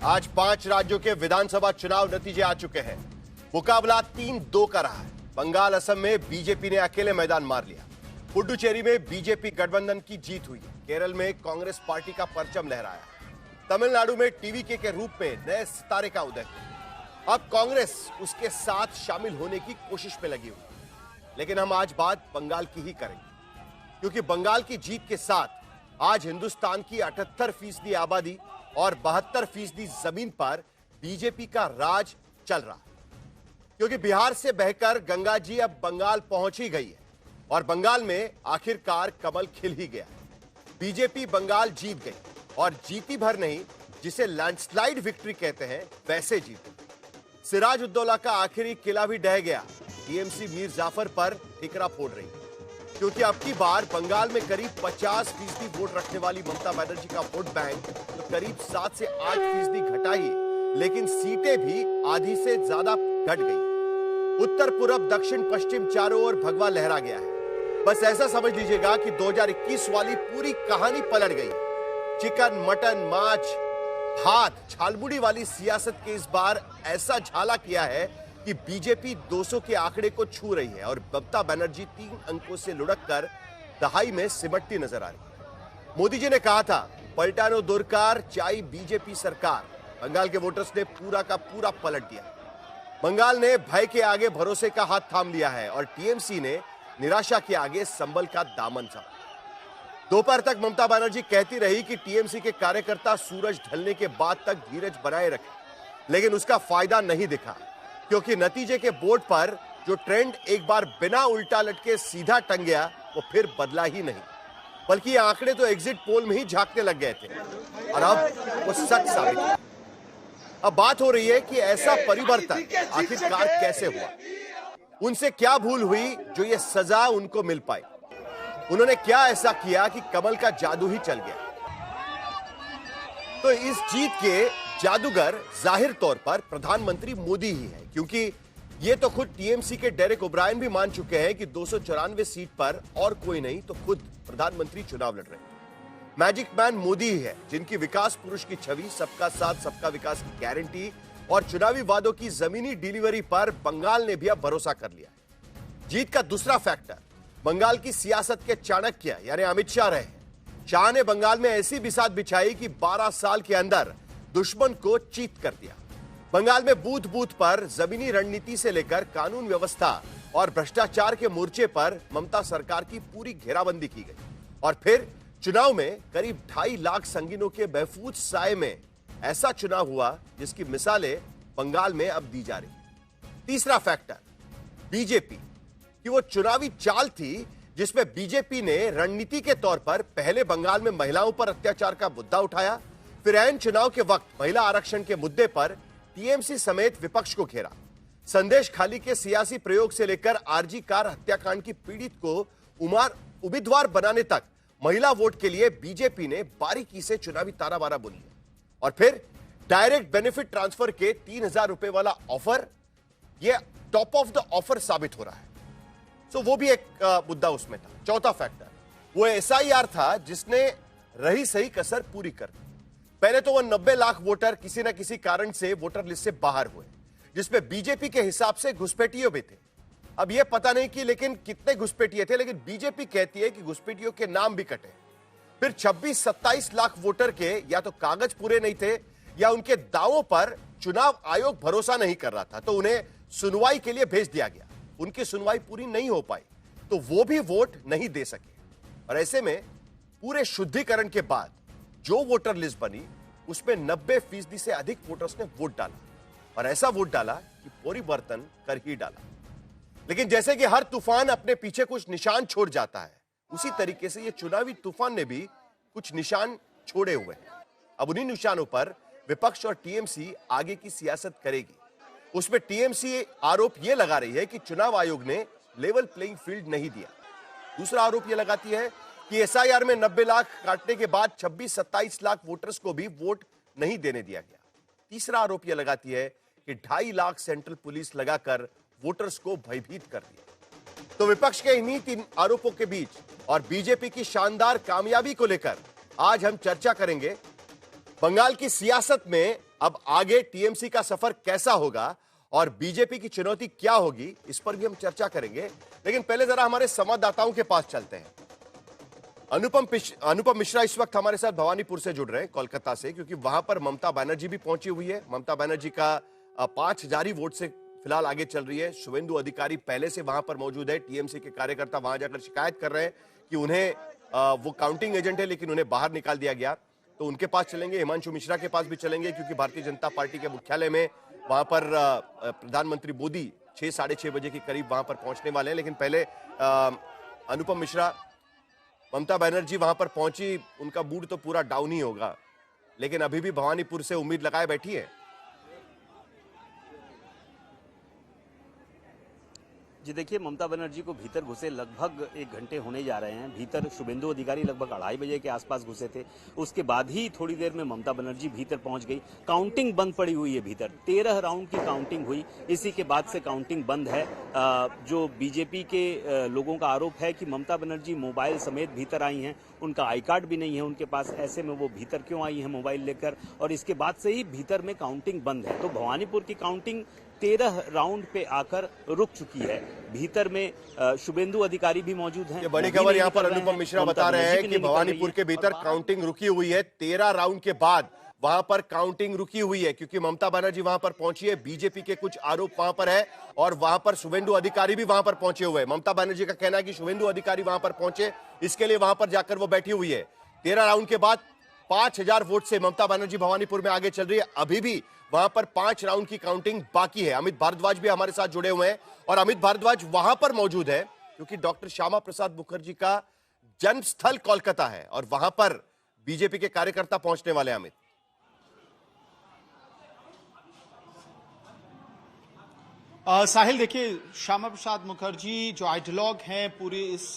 आज 5 राज्यों के विधानसभा चुनाव नतीजे आ चुके हैं। मुकाबला 3-2 का रहा है। बंगाल असम में बीजेपी ने अकेले मैदान मार लिया। पुडुचेरी में बीजेपी गठबंधन की जीत हुई। केरल में कांग्रेस पार्टी का परचम लहराया। तमिलनाडु में टीवीके के रूप में नए सितारे का उदय हुआ। अब कांग्रेस उसके साथ शामिल होने की कोशिश में लगी हुई। लेकिन हम आज बात बंगाल की ही करेंगे, क्योंकि बंगाल की जीत के साथ आज हिंदुस्तान की 78% आबादी और 72% जमीन पर बीजेपी का राज चल रहा है। क्योंकि बिहार से बहकर गंगा जी अब बंगाल पहुंच ही गई है और बंगाल में आखिरकार कमल खिल ही गया है। बीजेपी बंगाल जीत गई और जीती भर नहीं, जिसे लैंडस्लाइड विक्ट्री कहते हैं, वैसे जीती। सिराजुद्दौला का आखिरी किला भी ढह गया। टीएमसी मीर जाफर पर ठिकरा फोड़ रही है, क्योंकि अब की बार बंगाल में करीब 50% वोट रखने वाली ममता बनर्जी का वोट बैंक तो करीब 7 से 8% घटा ही, लेकिन सीटें भी आधी से ज्यादा घट गई। उत्तर पूर्व दक्षिण पश्चिम चारों ओर भगवा लहरा गया है। बस ऐसा समझ लीजिएगा कि 2021 वाली पूरी कहानी पलट गई। चिकन, मटन, माछ, भात, झालमुड़ी वाली सियासत के इस बार ऐसा झाला किया है कि बीजेपी 200 के आंकड़े को छू रही है और ममता बनर्जी 3 अंकों से लुढ़ककर दहाई में सिमटती नजर आ रही है। मोदी जी ने कहा था, पलटानो दुरकार चाई बीजेपी सरकार। बंगाल के वोटर्स ने पूरा का पूरा पलट दिया। बंगाल ने भय के आगे भरोसे का हाथ थाम लिया है और टीएमसी ने निराशा के आगे संबल का दामन थामा। दोपहर तक ममता बनर्जी कहती रही कि टीएमसी के कार्यकर्ता सूरज ढलने के बाद तक धीरज बनाए रखें, लेकिन उसका फायदा नहीं दिखा, क्योंकि नतीजे के बोर्ड पर जो ट्रेंड एक बार बिना उल्टा लटके सीधा टंग गया, वो फिर बदला ही नहीं, बल्कि ये आंकड़े तो एग्जिट पोल में ही झांकने लग गए थे और अब वो सच साबित हुआ। अब बात हो रही है कि ऐसा परिवर्तन आखिरकार कैसे हुआ। उनसे क्या भूल हुई जो ये सजा उनको मिल पाई। उन्होंने क्या ऐसा किया कि कमल का जादू ही चल गया। तो इस जीत के जादूगर जाहिर तौर पर प्रधानमंत्री मोदी ही है, क्योंकि ये तो खुद टीएमसी के डेरेक ओब्रायन भी मान चुके हैं कि 294 सीट पर और कोई नहीं तो खुद प्रधानमंत्री चुनाव लड़ रहे हैं। मैजिक मैन मोदी ही है, जिनकी विकास पुरुष की छवि, सबका साथ सबका विकास की गारंटी और चुनावी वादों की जमीनी डिलीवरी पर बंगाल ने भी अब भरोसा कर लिया। जीत का दूसरा फैक्टर बंगाल की सियासत के चाणक्य यानी अमित शाह रहे हैं। शाह ने बंगाल में ऐसी बिसात बिछाई कि 12 साल के अंदर दुश्मन को चीत कर दिया। बंगाल में बूथ बूथ पर जमीनी रणनीति से लेकर कानून व्यवस्था और भ्रष्टाचार के मोर्चे पर ममता सरकार की पूरी घेराबंदी की गई और फिर चुनाव में करीब 2.5 लाख संगीनों के महफूज साए में ऐसा चुनाव हुआ जिसकी मिसालें बंगाल में अब दी जा रही। तीसरा फैक्टर बीजेपी कि वो चुनावी चाल थी जिसमें बीजेपी ने रणनीति के तौर पर पहले बंगाल में महिलाओं पर अत्याचार का मुद्दा उठाया, फिर ऐन चुनाव के वक्त महिला आरक्षण के मुद्दे पर टीएमसी समेत विपक्ष को घेरा। संदेश खाली के सियासी प्रयोग से लेकर आरजी कार हत्याकांड की पीड़ित को उम्मीदवार बनाने तक महिला वोट के लिए बीजेपी ने बारीकी से चुनावी ताराबारा बुन लिया। और फिर डायरेक्ट बेनिफिट ट्रांसफर के 3,000 रुपए वाला ऑफर, यह टॉप ऑफ द ऑफर साबित हो रहा है। तो वो भी एक मुद्दा उसमें था। चौथा फैक्टर वो एसआईआर था जिसने रही सही कसर पूरी कर दी। पहले तो वो 90 लाख वोटर किसी न किसी कारण से वोटर लिस्ट से बाहर हुए, जिसमें बीजेपी के हिसाब से घुसपैठियों भी थे। अब ये पता नहीं कि लेकिन कितने घुसपैठिए थे, लेकिन बीजेपी कहती है कि घुसपैठियों के नाम भी कटे। फिर 26-27 लाख वोटर के या तो कागज पूरे नहीं थे या उनके दावों पर चुनाव आयोग भरोसा नहीं कर रहा था, तो उन्हें सुनवाई के लिए भेज दिया गया। उनकी सुनवाई पूरी नहीं हो पाई तो वो भी वोट नहीं दे सके और ऐसे में पूरे शुद्धिकरण के बाद जो वोटर लिस्ट बनी उसमें 90% से अधिक वोटर्स ने वोट डाला और ऐसा वोट डाला कि परिवर्तन कर ही डाला। लेकिन जैसे कि हर तूफान अपने पीछे कुछ निशान छोड़ जाता है, उसी तरीके से ये चुनावी तूफान ने भी कुछ निशान छोड़े हुए हैं। अब उन्हीं निशानों पर विपक्ष और टीएमसी आगे की सियासत करेगी। उसमें टीएमसी आरोप यह लगा रही है कि चुनाव आयोग ने लेवल प्लेइंग फील्ड नहीं दिया। दूसरा आरोप यह लगाती है कि एसआईआर में 90 लाख काटने के बाद 26-27 लाख वोटर्स को भी वोट नहीं देने दिया गया। तीसरा आरोप यह लगाती है कि 2.5 लाख सेंट्रल पुलिस लगाकर वोटर्स को भयभीत कर दिया। तो विपक्ष के इन्हीं 3 आरोपों के बीच और बीजेपी की शानदार कामयाबी को लेकर आज हम चर्चा करेंगे। बंगाल की सियासत में अब आगे टीएमसी का सफर कैसा होगा और बीजेपी की चुनौती क्या होगी, इस पर भी हम चर्चा करेंगे। लेकिन पहले जरा हमारे संवाददाताओं के पास चलते हैं। अनुपम मिश्रा इस वक्त हमारे साथ भवानीपुर से जुड़ रहे हैं, कोलकाता से, क्योंकि वहां पर ममता बनर्जी भी पहुंची हुई है। ममता बनर्जी का 5,000 ही वोट से फिलहाल आगे चल रही है। शुभेंदु अधिकारी पहले से वहां पर मौजूद है। टीएमसी के कार्यकर्ता वहां जाकर शिकायत कर रहे हैं कि उन्हें वो काउंटिंग एजेंट है लेकिन उन्हें बाहर निकाल दिया गया। तो उनके पास चलेंगे, हिमांशु मिश्रा के पास भी चलेंगे, क्योंकि भारतीय जनता पार्टी के मुख्यालय में वहां पर प्रधानमंत्री मोदी 6 साढ़े 6 बजे के करीब वहां पर पहुंचने वाले हैं। लेकिन पहले अनुपम मिश्रा, ममता बनर्जी वहां पर पहुंची, उनका मूड तो पूरा डाउन ही होगा, लेकिन अभी भी भवानीपुर से उम्मीद लगाए बैठी है। जी देखिए, ममता बनर्जी को भीतर घुसे लगभग 1 घंटे होने जा रहे हैं। भीतर शुभेंदु अधिकारी लगभग 2:30 बजे के आसपास घुसे थे। उसके बाद ही थोड़ी देर में ममता बनर्जी भीतर पहुंच गई। काउंटिंग बंद पड़ी हुई है भीतर, 13 राउंड की काउंटिंग हुई, इसी के बाद से काउंटिंग बंद है। जो बीजेपी के लोगों का आरोप है कि ममता बनर्जी मोबाइल समेत भीतर आई हैं, उनका आई कार्ड भी नहीं है उनके पास, ऐसे में वो भीतर क्यों आई है मोबाइल लेकर, और इसके बाद से ही भीतर में काउंटिंग बंद है। तो भवानीपुर की काउंटिंग 13 राउंड पे आकर रुक चुकी है। भीतर में शुभेंदु अधिकारी भी मौजूद हैं। ये बड़ी खबर यहाँ पर अनुपम मिश्रा बता रहे हैं कि भवानीपुर के भीतर काउंटिंग रुकी हुई है। 13 राउंड के बाद वहां पर काउंटिंग रुकी हुई है, क्योंकि ममता बनर्जी वहां पर पहुंची है। बीजेपी के कुछ आरोप वहां पर है और वहां पर शुभेंदु अधिकारी भी वहां पर पहुंचे हुए हैं। ममता बनर्जी का कहना है कि शुभेंदु अधिकारी वहां पर पहुंचे, इसके लिए वहां पर जाकर वो बैठी हुई है। 13 राउंड के बाद 5,000 वोट से ममता बनर्जी भवानीपुर में आगे चल रही है। अभी भी वहां पर 5 राउंड की काउंटिंग बाकी है। अमित भारद्वाज भी हमारे साथ जुड़े हुए हैं और अमित भारद्वाज वहां पर मौजूद है क्योंकि डॉक्टर श्यामा प्रसाद मुखर्जी का जन्म स्थल कोलकाता है और वहां पर बीजेपी के कार्यकर्ता पहुंचने वाले हैं। अमित, साहिल, देखिए, श्यामा प्रसाद मुखर्जी जो आइडियोलॉग हैं पूरे इस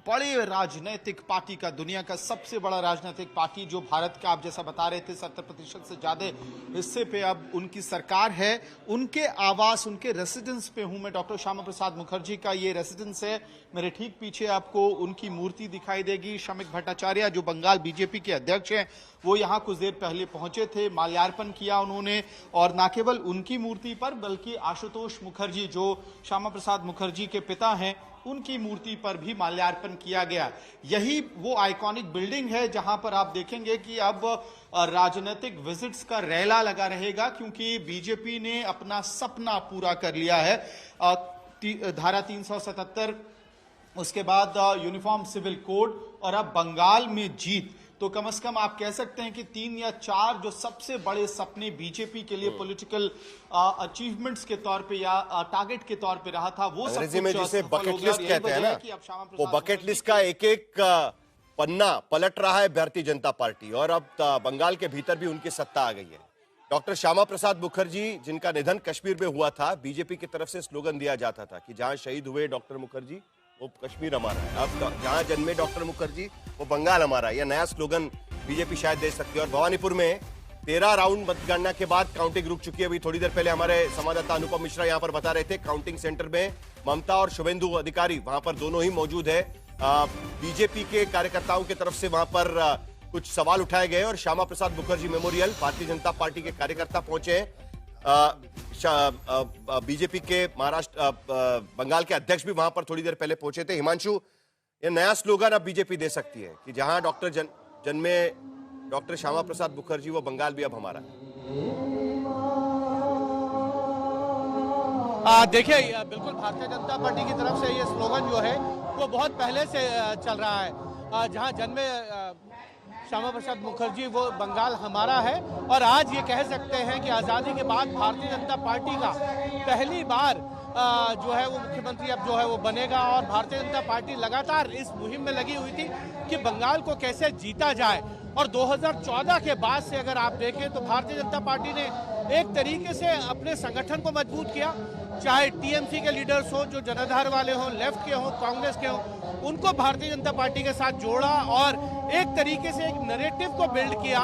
बड़े राजनीतिक पार्टी का, दुनिया का सबसे बड़ा राजनीतिक पार्टी जो भारत का, आप जैसा बता रहे थे, 70% से ज्यादा हिस्से पे अब उनकी सरकार है, उनके आवास, उनके रेसिडेंस पे हूं मैं। डॉक्टर श्यामा प्रसाद मुखर्जी का ये रेसिडेंस है। मेरे ठीक पीछे आपको उनकी मूर्ति दिखाई देगी। श्रमिक भट्टाचार्य जो बंगाल बीजेपी के अध्यक्ष हैं, वो यहाँ कुछ देर पहले पहुंचे थे, माल्यार्पण किया उन्होंने। और न केवल उनकी मूर्ति पर बल्कि आशुतोष मुखर्जी जो श्यामा प्रसाद मुखर्जी के पिता हैं, उनकी मूर्ति पर भी माल्यार्पण किया गया। यही वो आइकॉनिक बिल्डिंग है जहां पर आप देखेंगे कि अब राजनीतिक विजिट्स का रैला लगा रहेगा, क्योंकि बीजेपी ने अपना सपना पूरा कर लिया है। धारा 377, उसके बाद यूनिफॉर्म सिविल कोड और अब बंगाल में जीत। तो कम से कम आप कह सकते हैं कि 3 या 4 जो सबसे बड़े सपने बीजेपी के लिए पॉलिटिकल अचीवमेंट्स के तौर पे या टारगेट के तौर पे रहा था, वो सब में जिसे बकेट लिस्ट कहते हैं ना, वो बकेट लिस्ट का एक पन्ना पलट रहा है भारतीय जनता पार्टी और अब बंगाल के भीतर भी उनकी सत्ता आ गई है। डॉक्टर श्यामा प्रसाद मुखर्जी, जिनका निधन कश्मीर में हुआ था, बीजेपी की तरफ से स्लोगन दिया जाता था कि जहां शहीद हुए डॉक्टर मुखर्जी वो कश्मीर हमारा है। अब जहां जन्मे डॉक्टर मुखर्जी वो बंगाल हमारा है। यह नया स्लोगन बीजेपी शायद दे सकती है। और भवानीपुर में 13 राउंड मतगणना के बाद काउंटिंग रुक चुकी है। अभी थोड़ी देर पहले हमारे संवाददाता अनुपम मिश्रा यहां पर बता रहे थे, काउंटिंग सेंटर में ममता और शुभेंदु अधिकारी वहां पर दोनों ही मौजूद है। बीजेपी के कार्यकर्ताओं की तरफ से वहां पर कुछ सवाल उठाए गए और श्यामा प्रसाद मुखर्जी मेमोरियल भारतीय जनता पार्टी के कार्यकर्ता पहुंचे हैं। बीजेपी के महाराष्ट्र बंगाल के अध्यक्ष भी वहां पर थोड़ी देर पहले पहुंचे थे। हिमांशु, ये नया स्लोगन अब बीजेपी दे सकती है कि जहां डॉक्टर जन्मे डॉक्टर श्यामा प्रसाद मुखर्जी वो बंगाल भी अब हमारा है। देखिए, बिल्कुल भारतीय जनता पार्टी की तरफ से ये स्लोगन जो है वो बहुत पहले से चल रहा है। जहां जन्मे श्यामा प्रसाद मुखर्जी वो बंगाल हमारा है। और आज ये कह सकते हैं कि आज़ादी के बाद भारतीय जनता पार्टी का पहली बार जो है वो मुख्यमंत्री अब जो है वो बनेगा। और भारतीय जनता पार्टी लगातार इस मुहिम में लगी हुई थी कि बंगाल को कैसे जीता जाए। और 2014 के बाद से अगर आप देखें तो भारतीय जनता पार्टी ने एक तरीके से अपने संगठन को मजबूत किया, चाहे टीएमसी के लीडर्स हो जो जनाधार वाले हों, लेफ्ट के हों, कांग्रेस के हों, उनको भारतीय जनता पार्टी के साथ जोड़ा और एक तरीके से एक नैरेटिव को बिल्ड किया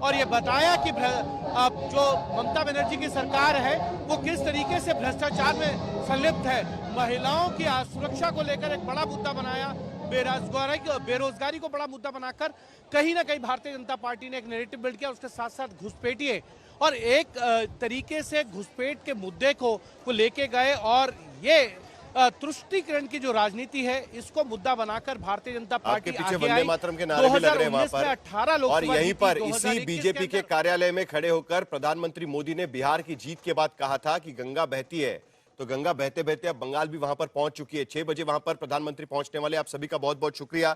और ये बताया कि जो ममता बनर्जी की सरकार है वो किस तरीके से भ्रष्टाचार में संलिप्त है। महिलाओं की सुरक्षा को लेकर एक बड़ा मुद्दा बनाया, बेरोजगारी को बड़ा मुद्दा बनाकर कहीं ना कहीं भारतीय जनता पार्टी ने एक नैरेटिव बिल्ड किया। उसके साथ साथ घुसपैठिए और एक तरीके से घुसपैठ के मुद्दे को वो लेके गए और ये तुष्टीकरण की जो राजनीति है इसको मुद्दा बनाकर भारतीय जनता पार्टी आपके पीछे आगे वंदे आई। मातरम के नारे भी लग रहे हैं वहां 2019 में 18 पर, लोकसभा और यहीं जीती, पर 2021 इसी बीजेपी के अंदर कार्यालय में खड़े होकर प्रधानमंत्री मोदी ने बिहार की जीत के बाद कहा था कि गंगा बहती है, तो गंगा बहते बहते अब बंगाल भी वहां पर पहुंच चुकी है। 6 बजे वहां पर प्रधानमंत्री पहुंचने वाले। आप सभी का बहुत बहुत शुक्रिया